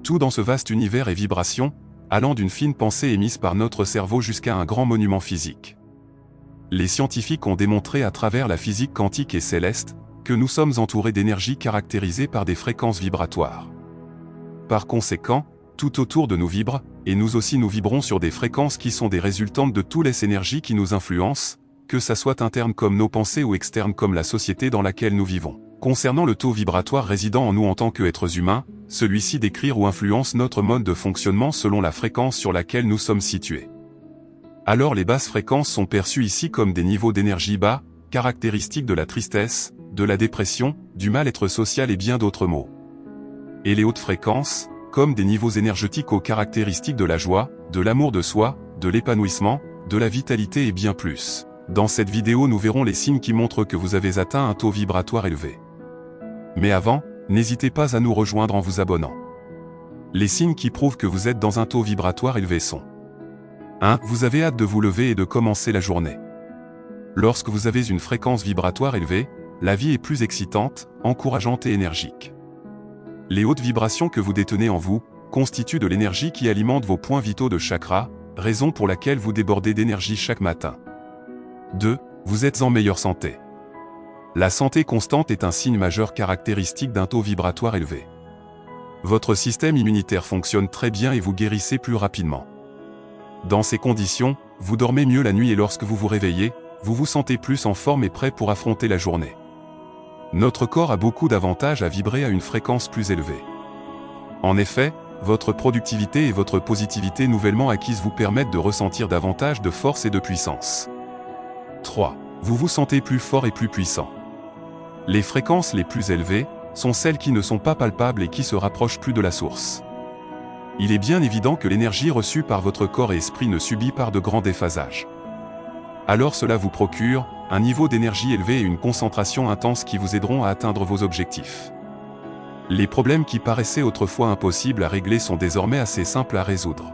Tout dans ce vaste univers est vibration, allant d'une fine pensée émise par notre cerveau jusqu'à un grand monument physique. Les scientifiques ont démontré à travers la physique quantique et céleste que nous sommes entourés d'énergie caractérisée par des fréquences vibratoires. Par conséquent, tout autour de nous vibre, et nous aussi nous vibrons sur des fréquences qui sont des résultantes de toutes les énergies qui nous influencent, que ça soit interne comme nos pensées ou externe comme la société dans laquelle nous vivons. Concernant le taux vibratoire résidant en nous en tant qu'êtres humains, celui-ci décrit ou influence notre mode de fonctionnement selon la fréquence sur laquelle nous sommes situés. Alors les basses fréquences sont perçues ici comme des niveaux d'énergie bas, caractéristiques de la tristesse, de la dépression, du mal-être social et bien d'autres maux. Et les hautes fréquences, comme des niveaux énergétiques aux caractéristiques de la joie, de l'amour de soi, de l'épanouissement, de la vitalité et bien plus. Dans cette vidéo nous verrons les signes qui montrent que vous avez atteint un taux vibratoire élevé. Mais avant, n'hésitez pas à nous rejoindre en vous abonnant. Les signes qui prouvent que vous êtes dans un taux vibratoire élevé sont 1. Vous avez hâte de vous lever et de commencer la journée. Lorsque vous avez une fréquence vibratoire élevée, la vie est plus excitante, encourageante et énergique. Les hautes vibrations que vous détenez en vous constituent de l'énergie qui alimente vos points vitaux de chakra, raison pour laquelle vous débordez d'énergie chaque matin. 2. Vous êtes en meilleure santé. La santé constante est un signe majeur caractéristique d'un taux vibratoire élevé. Votre système immunitaire fonctionne très bien et vous guérissez plus rapidement. Dans ces conditions, vous dormez mieux la nuit et lorsque vous vous réveillez, vous vous sentez plus en forme et prêt pour affronter la journée. Notre corps a beaucoup d'avantages à vibrer à une fréquence plus élevée. En effet, votre productivité et votre positivité nouvellement acquise vous permettent de ressentir davantage de force et de puissance. 3. Vous vous sentez plus fort et plus puissant. Les fréquences les plus élevées sont celles qui ne sont pas palpables et qui se rapprochent plus de la source. Il est bien évident que l'énergie reçue par votre corps et esprit ne subit pas de grands déphasages. Alors cela vous procure un niveau d'énergie élevé et une concentration intense qui vous aideront à atteindre vos objectifs. Les problèmes qui paraissaient autrefois impossibles à régler sont désormais assez simples à résoudre.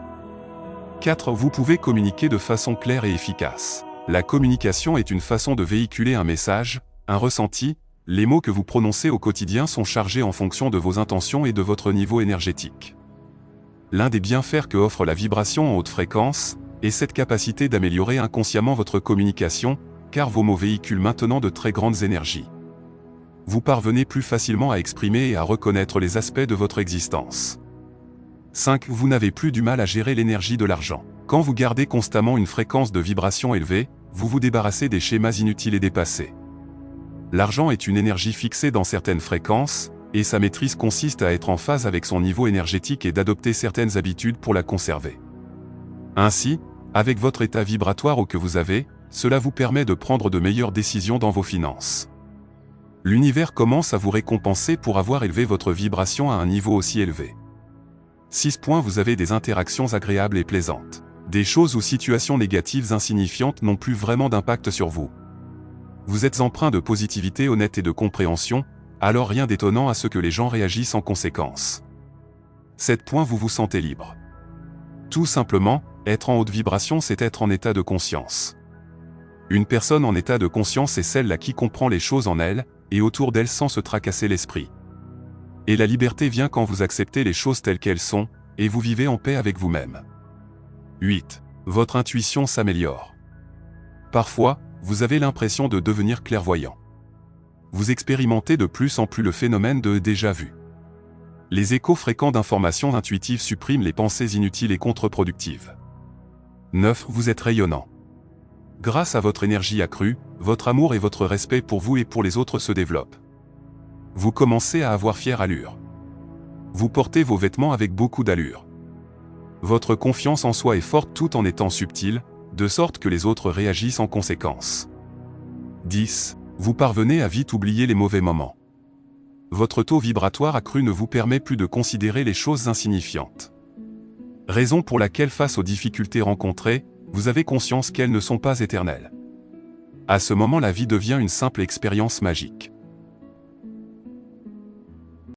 4. Vous pouvez communiquer de façon claire et efficace. La communication est une façon de véhiculer un message, un ressenti. Les mots que vous prononcez au quotidien sont chargés en fonction de vos intentions et de votre niveau énergétique. L'un des bienfaits que offre la vibration en haute fréquence est cette capacité d'améliorer inconsciemment votre communication, car vos mots véhiculent maintenant de très grandes énergies. Vous parvenez plus facilement à exprimer et à reconnaître les aspects de votre existence. 5. Vous n'avez plus du mal à gérer l'énergie de l'argent. Quand vous gardez constamment une fréquence de vibration élevée, vous vous débarrassez des schémas inutiles et dépassés. L'argent est une énergie fixée dans certaines fréquences, et sa maîtrise consiste à être en phase avec son niveau énergétique et d'adopter certaines habitudes pour la conserver. Ainsi, avec votre état vibratoire que vous avez, cela vous permet de prendre de meilleures décisions dans vos finances. L'univers commence à vous récompenser pour avoir élevé votre vibration à un niveau aussi élevé. 6. Vous avez des interactions agréables et plaisantes. Des choses ou situations négatives insignifiantes n'ont plus vraiment d'impact sur vous. Vous êtes empreint de positivité honnête et de compréhension, alors rien d'étonnant à ce que les gens réagissent en conséquence. 7. Vous vous sentez libre. Tout simplement, être en haute vibration c'est être en état de conscience. Une personne en état de conscience est celle-là qui comprend les choses en elle, et autour d'elle sans se tracasser l'esprit. Et la liberté vient quand vous acceptez les choses telles qu'elles sont, et vous vivez en paix avec vous-même. 8. Votre intuition s'améliore. Parfois, vous avez l'impression de devenir clairvoyant. Vous expérimentez de plus en plus le phénomène de déjà-vu. Les échos fréquents d'informations intuitives suppriment les pensées inutiles et contre-productives. 9. Vous êtes rayonnant. Grâce à votre énergie accrue, votre amour et votre respect pour vous et pour les autres se développent. Vous commencez à avoir fière allure. Vous portez vos vêtements avec beaucoup d'allure. Votre confiance en soi est forte tout en étant subtile, de sorte que les autres réagissent en conséquence. 10. Vous parvenez à vite oublier les mauvais moments. Votre taux vibratoire accru ne vous permet plus de considérer les choses insignifiantes. Raison pour laquelle face aux difficultés rencontrées, vous avez conscience qu'elles ne sont pas éternelles. À ce moment la vie devient une simple expérience magique.